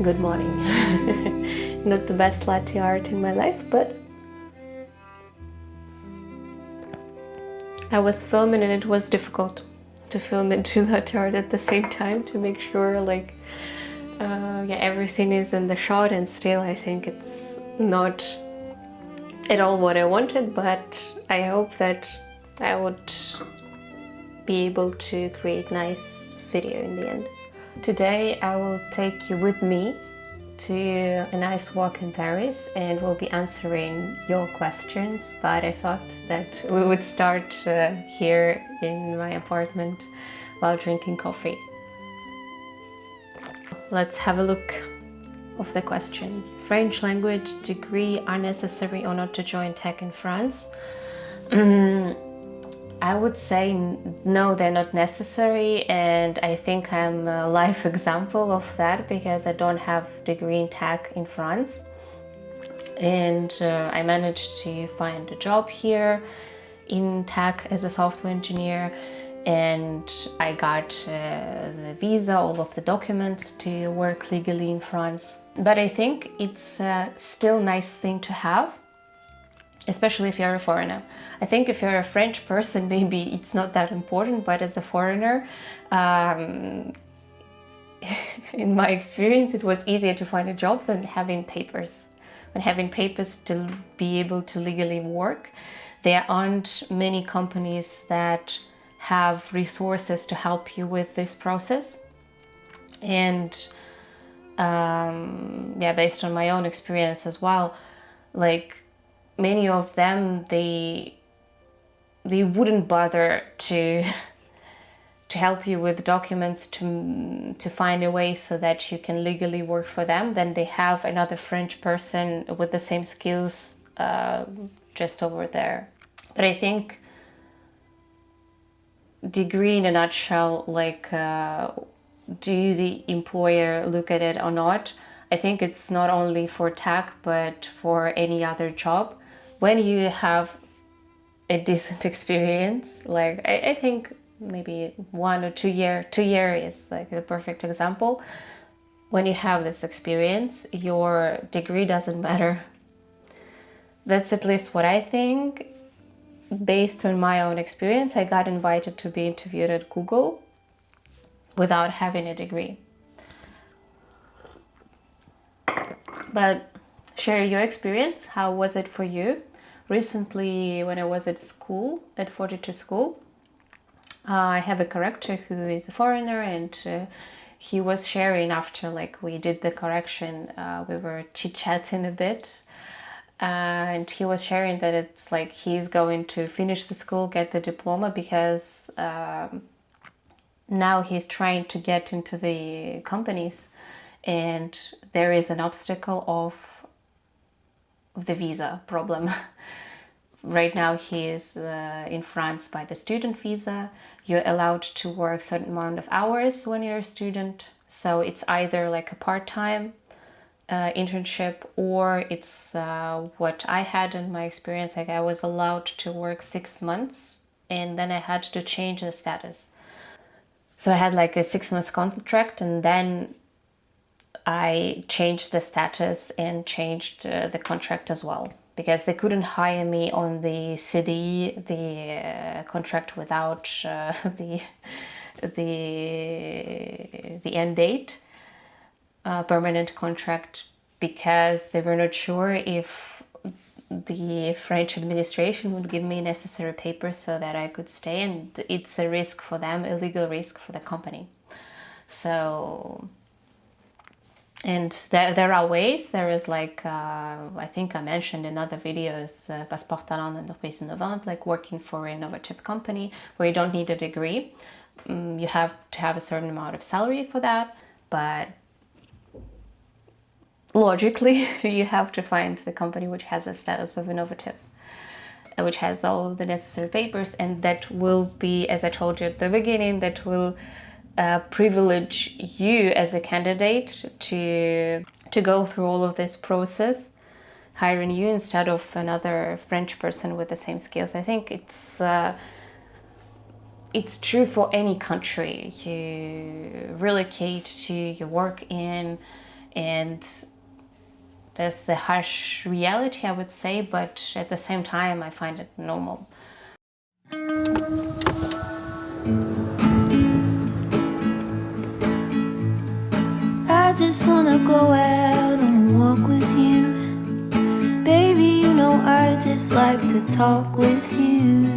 Good morning. Not the best latte art in my life, but I was filming and it was difficult to film and do latte art at the same time to make sure everything is in the shot, and still I think it's not at all what I wanted, but I hope that I would be able to create nice video in the end. Today I will take you with me to a nice walk in Paris and we'll be answering your questions, but I thought that we would start here in my apartment while drinking coffee. Let's have a look of the questions. French language degree are necessary or not to join tech in France? I would say no, they're not necessary, and I think I'm a live example of that because I don't have degree in tech in France, and I managed to find a job here in tech as a software engineer, and I got the visa, all of the documents to work legally in France. But I think it's still a nice thing to have, especially if you're a foreigner. I think if you're a French person, maybe it's not that important, but as a foreigner, in my experience, it was easier to find a job than having papers. When having papers to be able to legally work, there aren't many companies that have resources to help you with this process. And based on my own experience as well, many of them, they wouldn't bother to help you with documents to find a way so that you can legally work for them. Then they have another French person with the same skills just over there. But I think degree in a nutshell, do the employer look at it or not? I think it's not only for tech, but for any other job. When you have a decent experience, I think maybe 1 or 2 year, 2 year is like the perfect example. When you have this experience, your degree doesn't matter. That's at least what I think. Based on my own experience, I got invited to be interviewed at Google without having a degree. But share your experience. How was it for you? Recently, when I was at school, at 42 school, I have a corrector who is a foreigner, and he was sharing after we did the correction, we were chit-chatting a bit, and he was sharing that it's he's going to finish the school, get the diploma, because now he's trying to get into the companies, and there is an obstacle of the visa problem. Right now he is in France by the student visa. You're allowed to work a certain amount of hours when you're a student. So it's either a part-time internship, or it's what I had in my experience. I was allowed to work 6 months, and then I had to change the status. So I had a 6-month contract, and then I changed the status and changed the contract as well, because they couldn't hire me on the CDI, the contract without the end date, permanent contract, because they were not sure if the French administration would give me necessary papers so that I could stay, and it's a risk for them, a legal risk for the company. So, and there are ways. There is I think I mentioned in other videos, Passeport Talent d'entreprise innovante, working for an innovative company where you don't need a degree. You have to have a certain amount of salary for that, but logically you have to find the company which has a status of innovative, which has all the necessary papers, and that will be, as I told you at the beginning, that will privilege you as a candidate to go through all of this process, hiring you instead of another French person with the same skills. I think it's true for any country you relocate to, you work in, And that's the harsh reality, I would say, but at the same time, I find it normal. I just wanna go out on a walk with you. Baby, you know I just like to talk with you.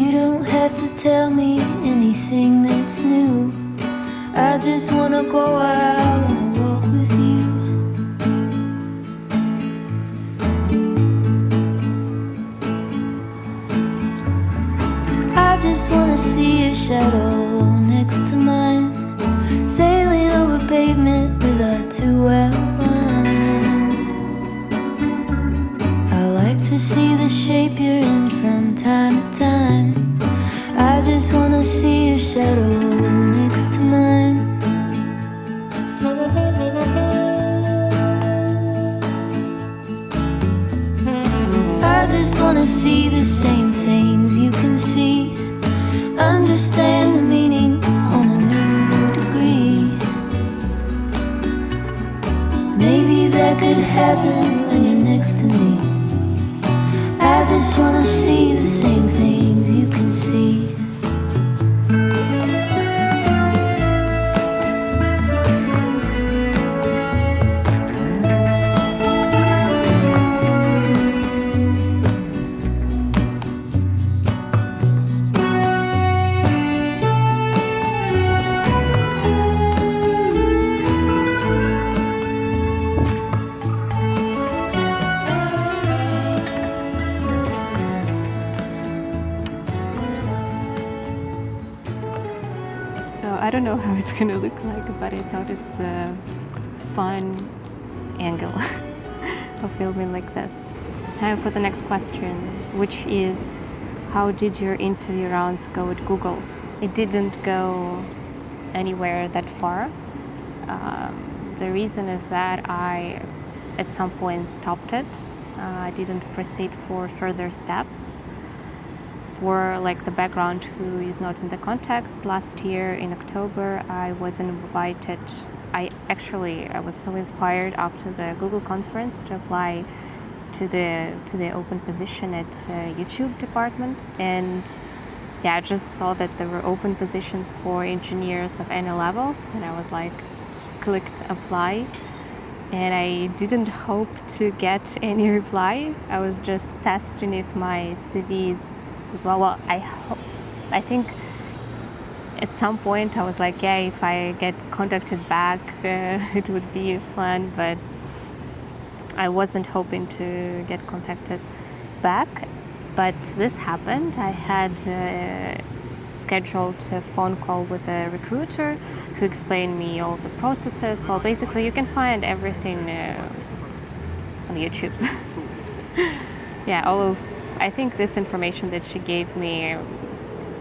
You don't have to tell me anything that's new. I just wanna go out on a walk with you. I just wanna see your shadow next to mine, sailing over pavement with our two outlines. I like to see the shape you're in from time to time. I just wanna see your shadow next to mine. I just wanna see the same things you can see, understand the meaning on a new degree. Maybe that could happen when you're next to me. I just wanna see the same things you can see. So I don't know how it's gonna look like, but I thought it's a fun angle of filming like this. It's time for the next question, which is, how did your interview rounds go at Google? It didn't go anywhere that far. The reason is that I, at some point, stopped it. I didn't proceed for further steps. For like the background who is not in the context, last year in October I was invited. I was so inspired after the Google conference to apply to the open position at YouTube department, and I just saw that there were open positions for engineers of any levels, and I was like, clicked apply, and I didn't hope to get any reply. I was just testing if my CV is as well. Well, I think at some point I was like, yeah, if I get contacted back, it would be fun, but I wasn't hoping to get contacted back. But this happened. I had scheduled a phone call with a recruiter who explained me all the processes. Well, basically, you can find everything on YouTube. I think this information that she gave me,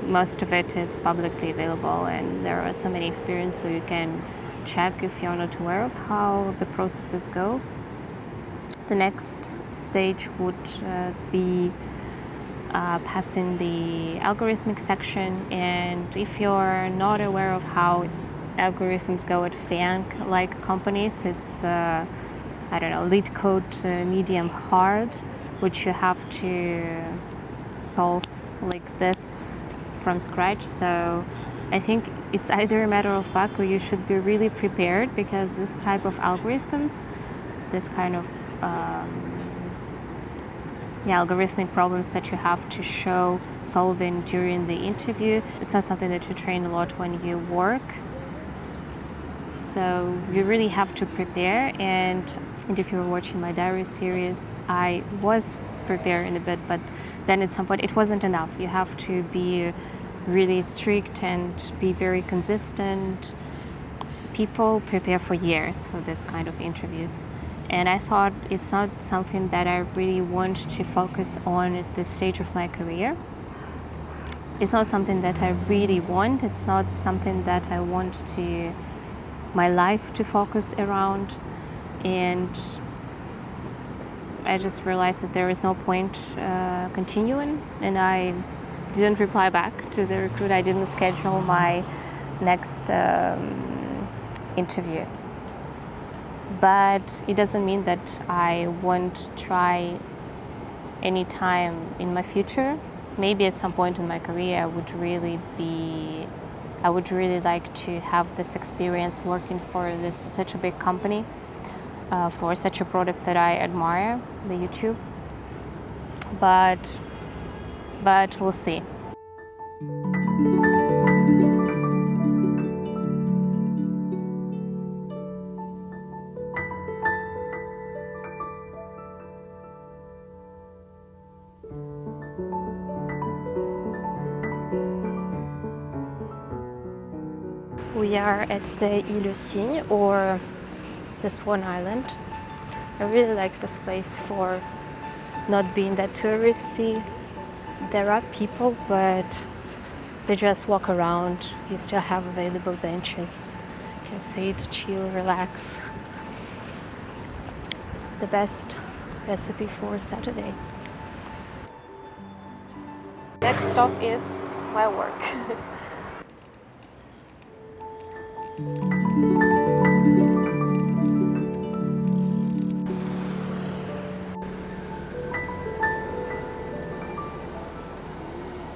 most of it is publicly available, and there are so many experiences, so you can check if you're not aware of how the processes go. The next stage would be passing the algorithmic section, and if you're not aware of how algorithms go at FANG-like companies, it's lead code medium hard, which you have to solve like this from scratch. So I think it's either a matter of fact or you should be really prepared, because this type of algorithms, this kind of algorithmic problems that you have to show solving during the interview, it's not something that you train a lot when you work. So you really have to prepare, and if you were watching my diary series, I was preparing a bit, but then at some point it wasn't enough. You have to be really strict and be very consistent. People prepare for years for this kind of interviews, and I thought it's not something that I really want to focus on at this stage of my career. It's not something that I really want. It's not something that I want my life to focus around, and I just realized that there is no point continuing, and I didn't reply back to the recruiter. I didn't schedule my next interview. But it doesn't mean that I won't try anytime in my future. Maybe at some point in my career I would really like to have this experience working for such a big company, for such a product that I admire, the YouTube. But we'll see. We are at the Île Cygne, or the Swan Island. I really like this place for not being that touristy. There are people, but they just walk around. You still have available benches. You can sit, chill, relax. The best recipe for Saturday. Next stop is my work.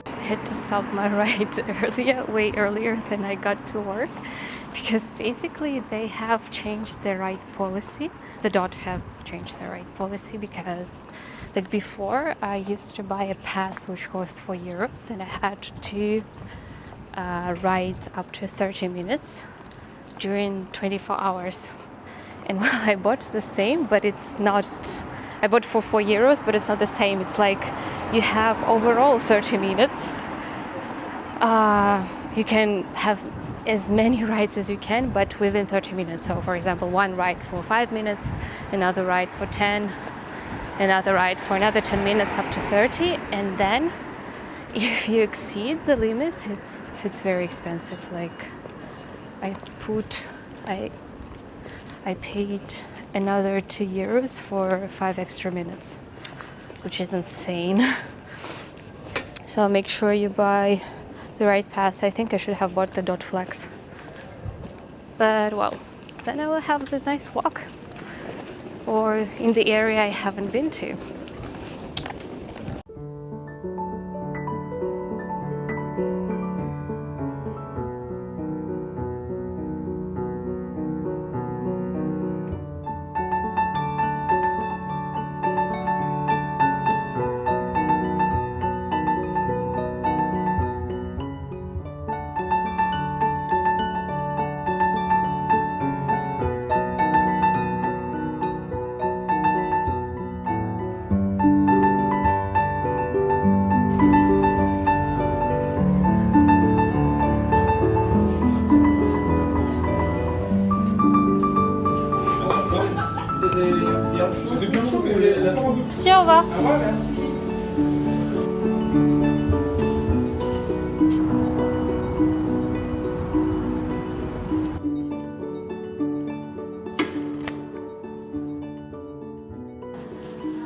I had to stop my ride way earlier than I got to work, because basically they have changed their ride policy. The DOT has changed their ride policy, because like before I used to buy a pass which cost €4 and I had to ride up to 30 minutes during 24 hours. And well, I bought the same, but it's not, I bought for €4, but it's not the same. It's like you have overall 30 minutes. You can have as many rides as you can, but within 30 minutes. So for example, one ride for 5 minutes, another ride for 10, another ride for another 10 minutes up to 30. And then if you exceed the limits, it's very expensive. Like I paid another €2 for 5 extra minutes, which is insane. So make sure you buy the right pass. I think I should have bought the DOT Flex. But well, then I will have the nice walk in the area I haven't been to. Si, au revoir.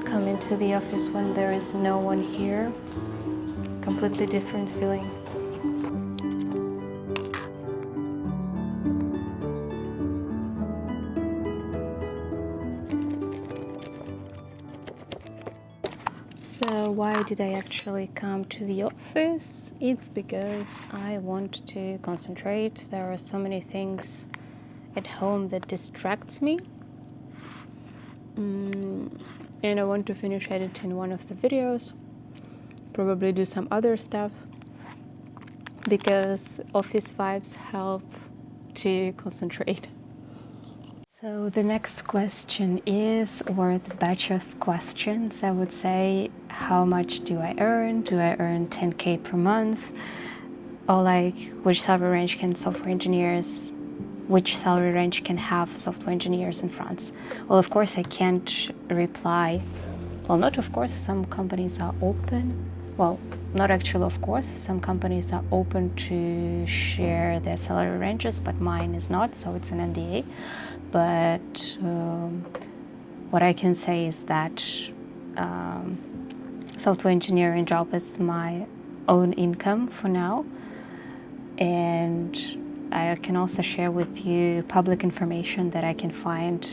Come into the office when there is no one here. Completely different feeling. So why did I actually come to the office? It's because I want to concentrate. There are so many things at home that distracts me. And I want to finish editing one of the videos, probably do some other stuff, because office vibes help to concentrate. So the next question is, or the batch of questions, I would say, how much do I earn? Do I earn 10K per month? Or like, which salary range can have software engineers in France? Well, of course I can't reply. Well, not of course, some companies are open. Well, not actually of course, some companies are open to share their salary ranges, but mine is not, so it's an NDA. But what I can say is that software engineering job is my own income for now, and I can also share with you public information that I can find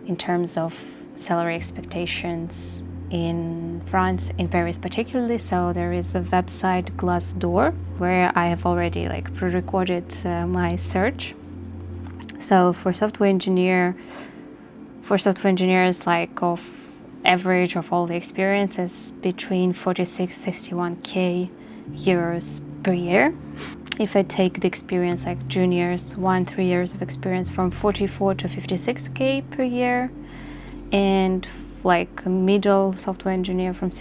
in terms of salary expectations in France, in Paris particularly. So there is a website, Glassdoor, where I have already like pre-recorded my search. So for software engineers, like of average of all the experiences between 46-61k euros per year. If I take the experience like juniors, 1-3 years of experience, from 44 to 56k per year, and like a middle software engineer from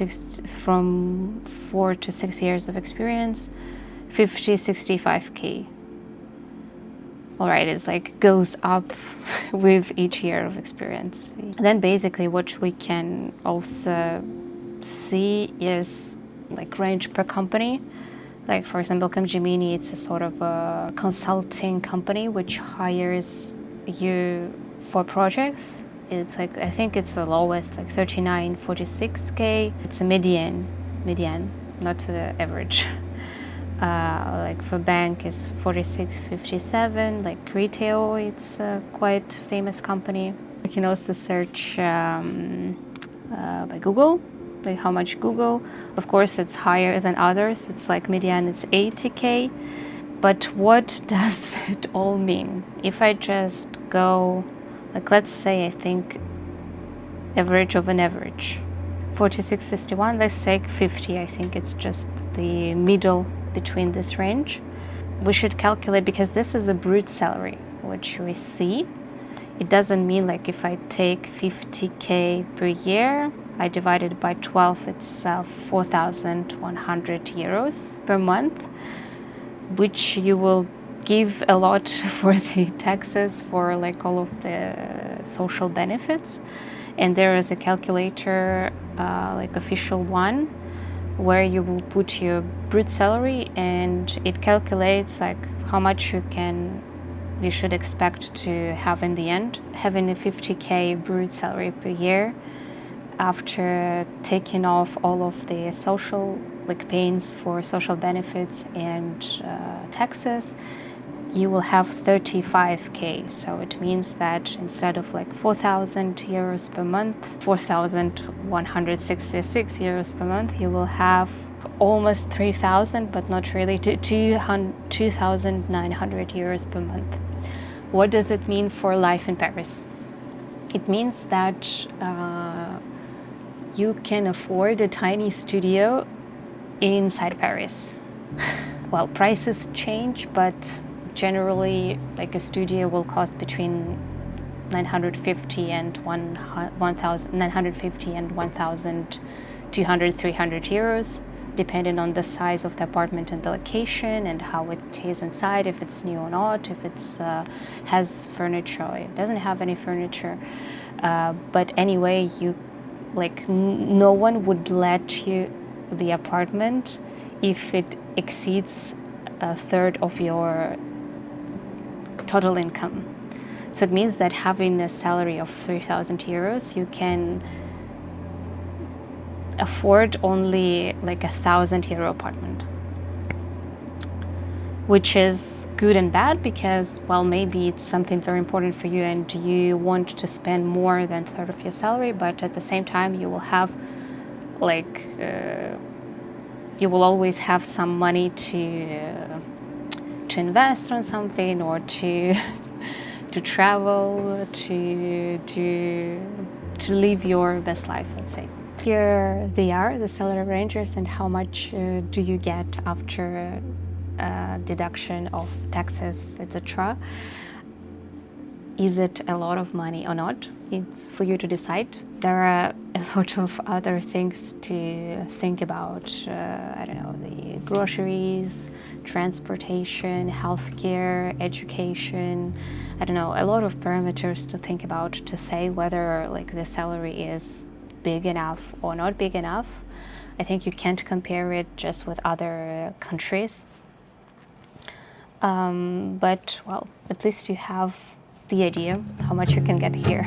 4 to 6 years of experience, 50-65k. All right, it's like goes up with each year of experience. Then basically what we can also see is like range per company. Like for example, Capgemini, it's a sort of a consulting company which hires you for projects. It's like, I think it's the lowest, like 39-46k. It's a median, not the average. Like for bank is 46-57. Like retail, it's a quite famous company. You can also search by Google, like how much Google. Of course, it's higher than others. It's like median, it's 80k. But what does that all mean? If I just go, like let's say I think average of an average, 46-61, let's take 50. I think it's just the middle between this range. We should calculate, because this is a brute salary, which we see. It doesn't mean like if I take 50k per year, I divide it by 12, it's 4,100 euros per month, which you will give a lot for the taxes, for like all of the social benefits. And there is a calculator, like official one, where you will put your brute salary and it calculates like how much you should expect to have in the end. Having a 50k brute salary per year, after taking off all of the social like pains for social benefits and taxes, you will have 35k. So it means that instead of like 4,000 euros per month, 4,166 euros per month, you will have almost 3,000, but not really, 2,900 euros per month. What does it mean for life in Paris? It means that you can afford a tiny studio inside Paris. Well, prices change, but generally, like a studio will cost between 950 and 1,200-300 euros, depending on the size of the apartment and the location and how it is inside, if it's new or not, if it's has furniture or it doesn't have any furniture. But anyway, you like no one would let you the apartment if it exceeds a third of your total income. So it means that having a salary of 3,000 euros, you can afford only like 1,000 euro apartment, which is good and bad, because, well, maybe it's something very important for you and you want to spend more than a third of your salary, but at the same time you will have like you will always have some money to invest on something, or to travel, to live your best life, let's say. Here they are, the salary ranges, and how much do you get after deduction of taxes, etc. Is it a lot of money or not? It's for you to decide. There are a lot of other things to think about. I don't know, the groceries, transportation, healthcare, education. I don't know, a lot of parameters to think about to say whether like the salary is big enough or not big enough. I think you can't compare it just with other countries. But well, at least you have the idea how much you can get here.